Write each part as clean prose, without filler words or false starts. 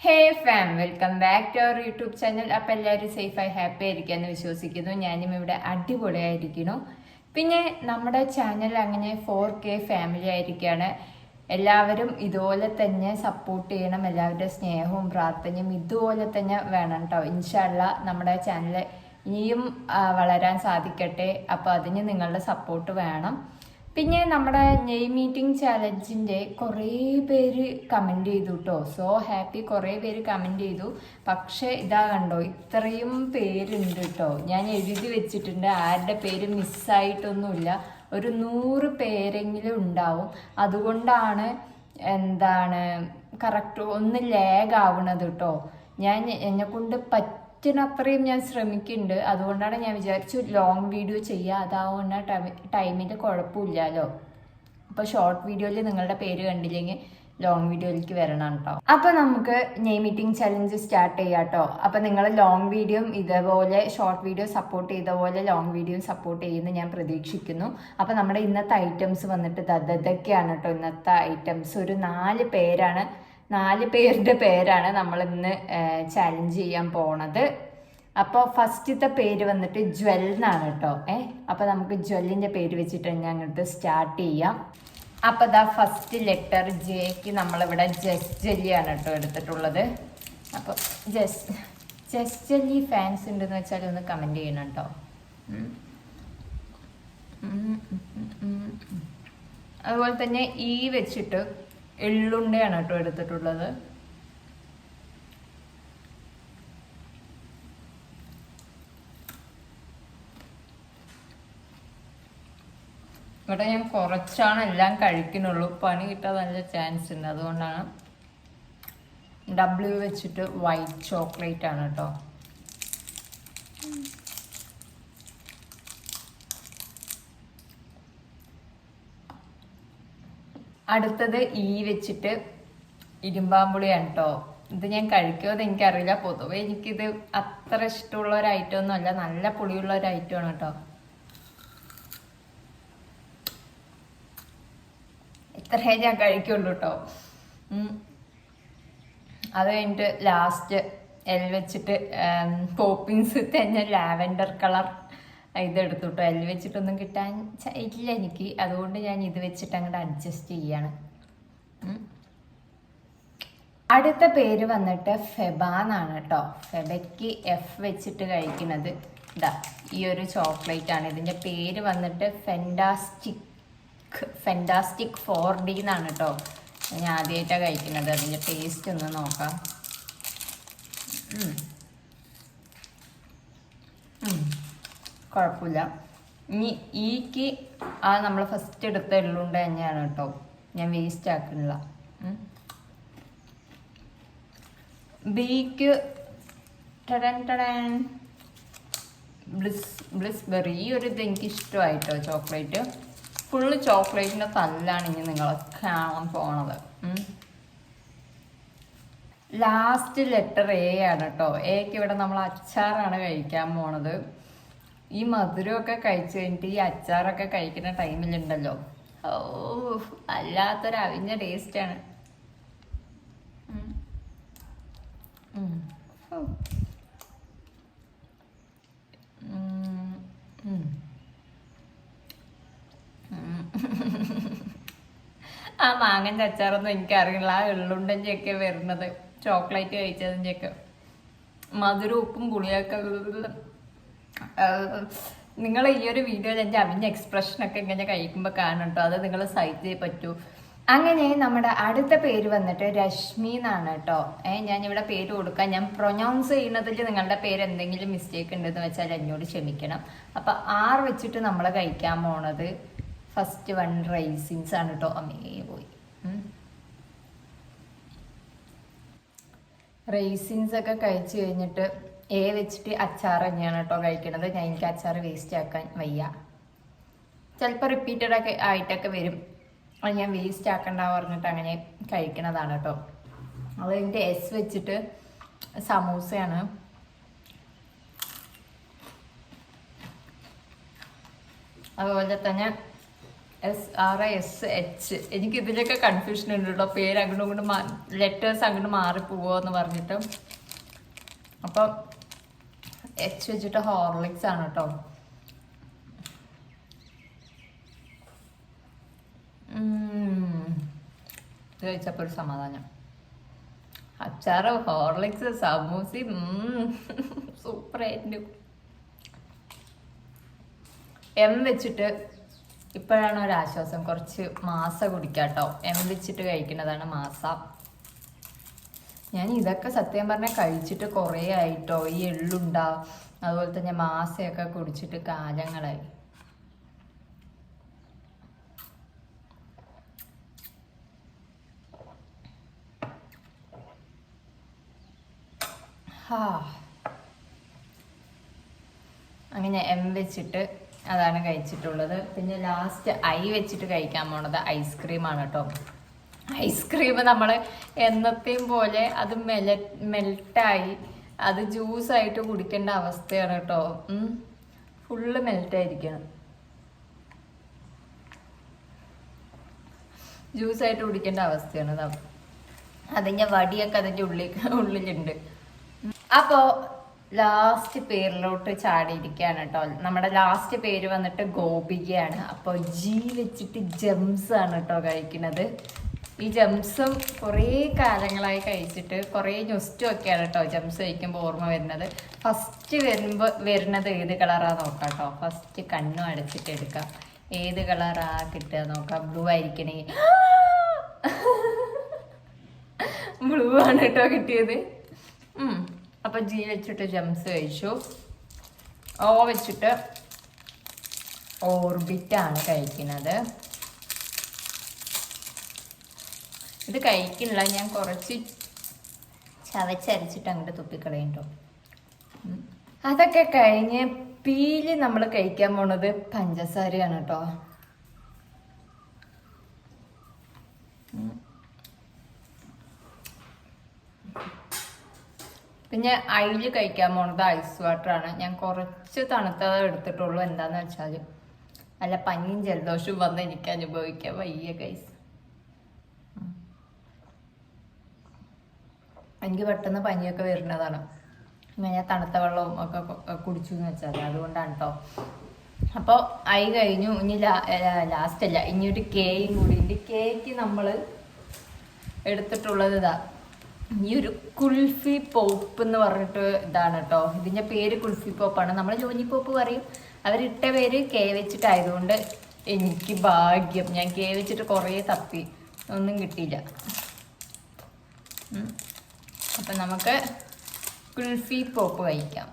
Hey fam, welcome back to our YouTube channel. അപ്പം എല്ലാവരും സേഫായി happy ആയിരിക്കാമെന്ന് വിശ്വസിക്കുന്നു. ഞാനും ഇവിടെ അടിപൊളിയായിരിക്കുന്നു. പിന്നെ നമ്മുടെ ചാനൽ അങ്ങനെ 4K ഫാമിലി ആയിരിക്കുകയാണ്. എല്ലാവരും ഇതുപോലെ തന്നെ സപ്പോർട്ട് ചെയ്യണം. എല്ലാവരുടെ സ്നേഹവും പ്രാർത്ഥനയും ഇതുപോലെ തന്നെ വേണം കേട്ടോ. ഇൻഷാ അല്ലാ നമ്മുടെ ചാനൽ ഇനിയും വളരാൻ സാധിക്കട്ടെ. അപ്പോൾ അതിന് നിങ്ങളുടെ സപ്പോർട്ട് വേണം. പിന്നെ നമ്മുടെ നെയിം മീറ്റിംഗ് ചാലഞ്ചിൻ്റെ കുറേ പേര് കമൻറ്റ് ചെയ്തു കേട്ടോ. സോ ഹാപ്പി, കുറേ പേര് കമൻറ്റ് ചെയ്തു. പക്ഷേ ഇതാ കണ്ടോ, ഇത്രയും പേരുണ്ട് കേട്ടോ. ഞാൻ എഴുതി വെച്ചിട്ടുണ്ട്, ആരുടെ പേര് മിസ്സായിട്ടൊന്നുമില്ല. ഒരു 100 പേരെങ്കിലും ഉണ്ടാവും. അതുകൊണ്ടാണ് കറക്റ്റ് ഒന്ന് ലാഗ് ആവണത് കേട്ടോ. ഞാൻ എന്നെക്കൊണ്ട് പറ്റുന്നത്രയും ഞാൻ ശ്രമിക്കുന്നുണ്ട്. അതുകൊണ്ടാണ് ഞാൻ വിചാരിച്ചു ലോങ് വീഡിയോ ചെയ്യുക, അതാവുന്ന ടൈമിൽ കുഴപ്പമില്ലല്ലോ. അപ്പോൾ ഷോർട്ട് വീഡിയോയിൽ നിങ്ങളുടെ പേര് കണ്ടില്ലെങ്കിൽ ലോങ് വീഡിയോയിലേക്ക് വരണം കേട്ടോ. അപ്പോൾ നമുക്ക് നെയിം മീറ്റിംഗ് ചലഞ്ച് സ്റ്റാർട്ട് ചെയ്യാം കേട്ടോ. അപ്പോൾ നിങ്ങൾ ലോങ് വീഡിയോയും ഇതേപോലെ ഷോർട്ട് വീഡിയോ സപ്പോർട്ട് ചെയ്ത പോലെ ലോങ് വീഡിയോയും സപ്പോർട്ട് ചെയ്യുമെന്ന് ഞാൻ പ്രതീക്ഷിക്കുന്നു. അപ്പോൾ നമ്മുടെ ഇന്നത്തെ ഐറ്റംസ് വന്നിട്ട് ഇതൊക്കെയാണ് കേട്ടോ. ഇന്നത്തെ ഐറ്റംസ് ഒരു 4 പേരാണ്. 4 പേരുടെ പേരാണ് നമ്മൾ ഇന്ന് ചാലഞ്ച് ചെയ്യാൻ പോണത്. അപ്പോൾ ഫസ്റ്റത്തെ പേര് വന്നിട്ട് ജ്വൽ എന്നാണ് കേട്ടോ. അപ്പോൾ നമുക്ക് ജ്വല്ലിൻ്റെ പേര് വെച്ചിട്ട് ഞാൻ അങ്ങോട്ട് സ്റ്റാർട്ട് ചെയ്യാം. അപ്പോൾ ഇതാ ഫസ്റ്റ് ലെറ്റർ ജെക്ക് നമ്മളിവിടെ ജസ് ജെല്ലിയാണ് കേട്ടോ എടുത്തിട്ടുള്ളത്. അപ്പോൾ ജസ് ജെല്ലി ഫാൻസ് ഉണ്ടെന്ന് വെച്ചാൽ ഒന്ന് കമൻറ്റ് ചെയ്യണം കേട്ടോ. അതുപോലെ തന്നെ ഈ വെച്ചിട്ട് എള്ളുണ്ടയാണ് കേട്ടോ എടുത്തിട്ടുള്ളത്. ഇവിടെ ഞാൻ കുറച്ചാണ് എല്ലാം കഴിക്കുന്നുള്ളൂ. പണി കിട്ടാൻ നല്ല ചാൻസ് ഉണ്ട്. അതുകൊണ്ടാണ് W വെച്ചിട്ട് വൈറ്റ് ചോക്ലേറ്റ് ആണ് കേട്ടോ. അടുത്തത് ഈ വെച്ചിട്ട് ഇരുമ്പാമ്പുളിയാണ് കേട്ടോ. ഇത് ഞാൻ കഴിക്കുമോ എനിക്കറിയില്ല. പൊതുവെ എനിക്കിത് അത്ര ഇഷ്ടമുള്ള ഒരു ഐറ്റം ഒന്നും അല്ല. നല്ല പുളിയുള്ള ഒരു ഐറ്റമാണ് കേട്ടോ. ഇത്രയേ ഞാൻ കഴിക്കുള്ളൂ കേട്ടോ. അത് കഴിഞ്ഞിട്ട് ലാസ്റ്റ് എൽ വെച്ചിട്ട് പോപ്പിങ്സ് തന്നെ ലാവൻഡർ കളർ ഇതെടുത്തു കേട്ടോ. എൽ വെച്ചിട്ടൊന്നും കിട്ടാൻ ഇല്ല എനിക്ക്. അതുകൊണ്ട് ഞാൻ ഇത് വെച്ചിട്ട് അങ്ങോട്ട് അഡ്ജസ്റ്റ് ചെയ്യാണ്. അടുത്ത പേര് വന്നിട്ട് ഫെബ എന്നാണ് കേട്ടോ. ഫെബയ്ക്ക് F വെച്ചിട്ട് കഴിക്കുന്നത് ഇതാ ഈ ഒരു ചോക്ലേറ്റ് ആണ്. ഇതിൻ്റെ പേര് വന്നിട്ട് ഫെൻറ്റാസ്റ്റിക് 4D എന്നാണ് കേട്ടോ. ഞാൻ ആദ്യമായിട്ടാണ് കഴിക്കുന്നത്. അതിൻ്റെ ടേസ്റ്റ് ഒന്ന് നോക്കാം. കുഴപ്പമില്ല. ഇനി ഈക്ക് നമ്മൾ ഫസ്റ്റ് എടുത്ത എള്ളുണ്ട തന്നെയാണ് കേട്ടോ. ഞാൻ വേസ്റ്റ് ആക്കുന്നില്ല. ബിക്ക് ബ്ലിസ്ബെറി. ഈ ഒരു ഇത് എനിക്ക് ഇഷ്ടമായിട്ടോ ചോക്ലേറ്റ്. ഫുള്ള് ചോക്ലേറ്റിൻ്റെ തല്ലാണ് ഇനി നിങ്ങൾ കാണാൻ പോണത്. ലാസ്റ്റ് ലെറ്റർ A ആണ് കേട്ടോ. എക്ക് ഇവിടെ നമ്മൾ അച്ചാറാണ് കഴിക്കാൻ പോണത്. ഈ മധുരമൊക്കെ കഴിച്ചു കഴിഞ്ഞിട്ട് ഈ അച്ചാറൊക്കെ കഴിക്കുന്ന ടൈമിലുണ്ടല്ലോ, വല്ലാത്തൊരു അവിഞ്ഞ ടേസ്റ്റാണ്. ആ മാങ്ങൻ്റെ അച്ചാറൊന്നും എനിക്കറിയില്ല. ആ എള്ളുണ്ടൻ്റെ ഒക്കെ വരുന്നത് ചോക്ലേറ്റ് കഴിച്ചതിൻ്റെ ഒക്കെ മധുരം ഉപ്പും പുളിയൊക്കെ. നിങ്ങൾ ഈ ഒരു വീഡിയോയിൽ എൻ്റെ അവിഞ്ഞ എക്സ്പ്രഷനൊക്കെ ഇങ്ങനെ കഴിക്കുമ്പോൾ കാണും കേട്ടോ. അത് നിങ്ങൾ സഹിച്ചേ പറ്റൂ. അങ്ങനെ നമ്മുടെ അടുത്ത പേര് വന്നിട്ട് രശ്മി എന്നാണ് കേട്ടോ. ഞാനിവിടെ പേര് കൊടുക്കാം. ഞാൻ പ്രൊനൗൺസ് ചെയ്യുന്നതിൽ നിങ്ങളുടെ പേര് എന്തെങ്കിലും മിസ്റ്റേക്ക് ഉണ്ടെന്ന് വെച്ചാൽ എന്നോട് ക്ഷമിക്കണം. അപ്പം R വെച്ചിട്ട് നമ്മൾ കഴിക്കാൻ പോണത് ഫസ്റ്റ് വൺ റൈസിൻസ് ആണ് കേട്ടോ. അമ്മേ പോയി. റൈസിൻസ് ഒക്കെ കഴിച്ചു കഴിഞ്ഞിട്ട് A വെച്ചിട്ട് അച്ചാർ തന്നെയാണ് കേട്ടോ കഴിക്കണത്. എനിക്ക് അച്ചാർ വേസ്റ്റ് ആക്കാൻ വയ്യ. ചിലപ്പോൾ റിപ്പീറ്റഡൊക്കെ ആയിട്ടൊക്കെ വരും. അത് ഞാൻ വേസ്റ്റ് ആക്കണ്ട പറഞ്ഞിട്ട് അങ്ങനെ കഴിക്കണതാണ് കേട്ടോ. അത് കഴിഞ്ഞിട്ട് S വെച്ചിട്ട് സമൂസയാണ്. അതുപോലെ തന്നെ SRSH. എനിക്ക് ഇതിലൊക്കെ കൺഫ്യൂഷൻ ഉണ്ട് കേട്ടോ, പേര് അങ്ങോട്ടും ഇങ്ങോട്ടും ലെറ്റേഴ്സ് അങ്ങോട്ട് മാറിപ്പോവോ എന്ന് പറഞ്ഞിട്ട്. അപ്പം H വെച്ചിട്ട് ഹോർലിക്സ് ആണ് കേട്ടോ. ഇത് കഴിച്ചപ്പോൾ ഒരു സമാധാനം. അച്ചാറ്, ഹോർലിക്സ്, സമൂസി സൂപ്പറായിരുന്നു. M വെച്ചിട്ട് ഇപ്പോഴാണ് ഒരാശ്വാസം, കുറച്ച് മാസ കുടിക്കാട്ടോ. M വെച്ചിട്ട് കഴിക്കുന്നതാണ് മാസ. ഞാൻ ഇതൊക്കെ സത്യം പറഞ്ഞാൽ കഴിച്ചിട്ട് കുറേ ആയിട്ടോ. ഈ എള്ളുണ്ട അതുപോലെ തന്നെ മാസയൊക്കെ കുടിച്ചിട്ട് കാലങ്ങളായി. അങ്ങനെ M വെച്ചിട്ട് അതാണ് കഴിച്ചിട്ടുള്ളത്. പിന്നെ ലാസ്റ്റ് I വെച്ചിട്ട് കഴിക്കാൻ പോണത് ഐസ്ക്രീമാണ് കേട്ടോ. ഐസ്ക്രീം നമ്മൾ എന്നത്തെയും പോലെ അത് മെൽട്ടായി അത് ജ്യൂസായിട്ട് കുടിക്കേണ്ട അവസ്ഥയാണ് കേട്ടോ. ഫുള്ള് മെൽറ്റായിരിക്കണം, ജ്യൂസായിട്ട് കുടിക്കേണ്ട അവസ്ഥയാണ്. അതിൻ്റെ വടിയൊക്കെ അതിൻ്റെ ഉള്ളിലുണ്ട്. അപ്പോൾ ലാസ്റ്റ് പേരിലോട്ട് ചാടിയിരിക്കുകയാണ് കേട്ടോ. നമ്മുടെ ലാസ്റ്റ് പേര് വന്നിട്ട് ഗോപികയാണ്. അപ്പോൾ G വെച്ചിട്ട് ജംസ് ആണ് കേട്ടോ കഴിക്കുന്നത്. ഈ ജംസും കുറേ കാലങ്ങളായി കഴിച്ചിട്ട് കുറേ ഞൊസ്റ്റും ഒക്കെയാണ് കേട്ടോ ജംസ് കഴിക്കുമ്പോൾ ഓർമ്മ വരുന്നത്. ഫസ്റ്റ് വരുന്നത് ഏത് കളറാണ് നോക്കാം കേട്ടോ. ഫസ്റ്റ് കണ്ണും അടച്ചിട്ട് എടുക്കാം. ഏത് കളറാ കിട്ടുക നോക്കാം. ബ്ലൂ ആയിരിക്കണേ. ബ്ലൂ ആണ് കേട്ടോ കിട്ടിയത്. അപ്പം G വെച്ചിട്ട് ജംസ് കഴിച്ചു. O വെച്ചിട്ട് ഓർബിറ്റാണ് കഴിക്കുന്നത്. ഇത് കഴിക്കില്ല, ഞാൻ കുറച്ച് ചവച്ചരച്ചിട്ട് അങ്ങോട്ട് തുപ്പിക്കളയുണ്ടോ. അതൊക്കെ കഴിഞ്ഞ് പീല് നമ്മൾ കഴിക്കാൻ പോണത് പഞ്ചസാരയാണ് കേട്ടോ. പിന്നെ അയില് കഴിക്കാൻ പോണത് ഐസ് വാട്ടറാണ്. ഞാൻ കുറച്ച് തണുത്തത് എടുത്തിട്ടുള്ളൂ. എന്താന്ന് വെച്ചാൽ അല്ല പനിയും ജലദോഷവും വന്ന് എനിക്ക് അനുഭവിക്കാൻ വയ്യ ഗൈസ്. എനിക്ക് പെട്ടെന്ന് പനിയൊക്കെ വരുന്നതാണ്. ഞാൻ തണുത്ത വെള്ളവും ഒക്കെ കുടിച്ചു എന്ന് വെച്ചാൽ അതുകൊണ്ടാണ് കേട്ടോ. അപ്പോൾ I കഴിഞ്ഞു. ഇനി ലാസ്റ്റ് അല്ല, ഇനി ഒരു കേയും കൂടി ഉണ്ട്. കേക്ക് നമ്മൾ എടുത്തിട്ടുള്ളത് ഇതാ, ഈ ഒരു കുൽഫി പോപ്പ് എന്ന് പറഞ്ഞിട്ട് ഇതാണ് കേട്ടോ. ഇതിൻ്റെ പേര് കുൽഫി പോപ്പാണ്. നമ്മൾ ലോലിപോപ്പ് പറയും. അവരിട്ട പേര് K വെച്ചിട്ടായതുകൊണ്ട് എനിക്ക് ഭാഗ്യം, ഞാൻ K വെച്ചിട്ട് കുറേ തപ്പി, ഒന്നും കിട്ടിയില്ല. അപ്പം നമുക്ക് കുൽഫി പോപ്പ് കഴിക്കാം.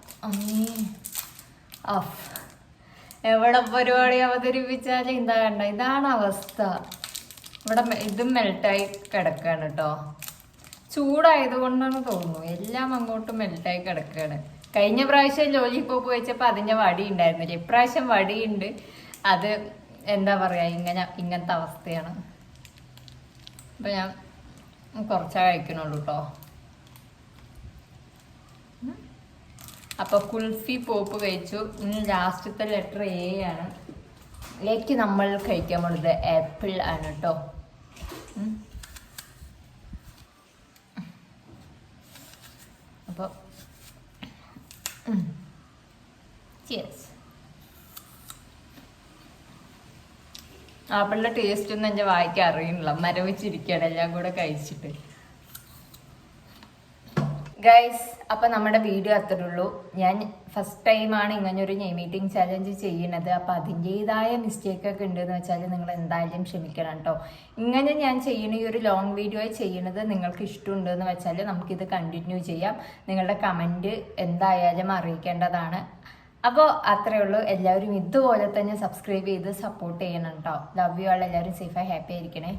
എവിടെ പരിപാടി അവതരിപ്പിച്ചാലും എന്താ കണ്ട, ഇതാണ് അവസ്ഥ. ഇവിടെ ഇതും മെൽട്ടായി കിടക്കുകയാണ് കേട്ടോ. ചൂടായതുകൊണ്ടാണ് തോന്നുന്നു, എല്ലാം അങ്ങോട്ടും മെൽട്ടായി കിടക്കുകയാണ്. കഴിഞ്ഞ പ്രാവശ്യം ലോലിപോപ്പ് വെച്ചപ്പോൾ അതിൻ്റെ വടി ഉണ്ടായിരുന്നില്ല. ഇപ്രാവശ്യം വടിയുണ്ട്. അത് എന്താ പറയുക, ഇങ്ങനത്തെ അവസ്ഥയാണ്. അപ്പം ഞാൻ കുറച്ചേ കഴിക്കണുള്ളൂ കേട്ടോ. അപ്പോൾ കുൽഫി പോപ്പ് കഴിച്ചു. ഇനി ലാസ്റ്റത്തെ ലെറ്റർ A ആണ്. ലേക്ക് നമ്മൾ കഴിക്കാൻ പോകുന്നത് ആപ്പിൾ ആണ് കേട്ടോ. അപ്പോൾ ആപ്പിളിൻ്റെ ടേസ്റ്റ് ഒന്നും എൻ്റെ വായിക്ക് അറിയുന്നില്ല. മരവിച്ചിരിക്കുകയാണ് എല്ലാം കൂടെ കഴിച്ചിട്ട്. ഗൈസ്, അപ്പം നമ്മുടെ വീഡിയോ അത്രേ ഉള്ളൂ. ഞാൻ ഫസ്റ്റ് ടൈമാണ് ഇങ്ങനൊരു നെയിം മീറ്റിംഗ് ചാലഞ്ച് ചെയ്യണത്. അപ്പം അതിൻ്റെതായ മിസ്റ്റേക്കൊക്കെ ഉണ്ടെന്ന് വെച്ചാൽ നിങ്ങൾ എന്തായാലും ക്ഷമിക്കണം കേട്ടോ. ഇങ്ങനെ ഞാൻ ചെയ്യണ ഈ ഒരു ലോങ് വീഡിയോ ചെയ്യണത് നിങ്ങൾക്ക് ഇഷ്ടമുണ്ടെന്ന് വെച്ചാൽ നമുക്കിത് കണ്ടിന്യൂ ചെയ്യാം. നിങ്ങളുടെ കമൻറ്റ് എന്തായാലും അറിയിക്കേണ്ടതാണ്. അപ്പോൾ അത്രയേ ഉള്ളൂ. എല്ലാവരും ഇതുപോലെ തന്നെ സബ്സ്ക്രൈബ് ചെയ്ത് സപ്പോർട്ട് ചെയ്യണം കേട്ടോ. Love you all. എല്ലാവരും സേഫായി ഹാപ്പി ആയിരിക്കണേ.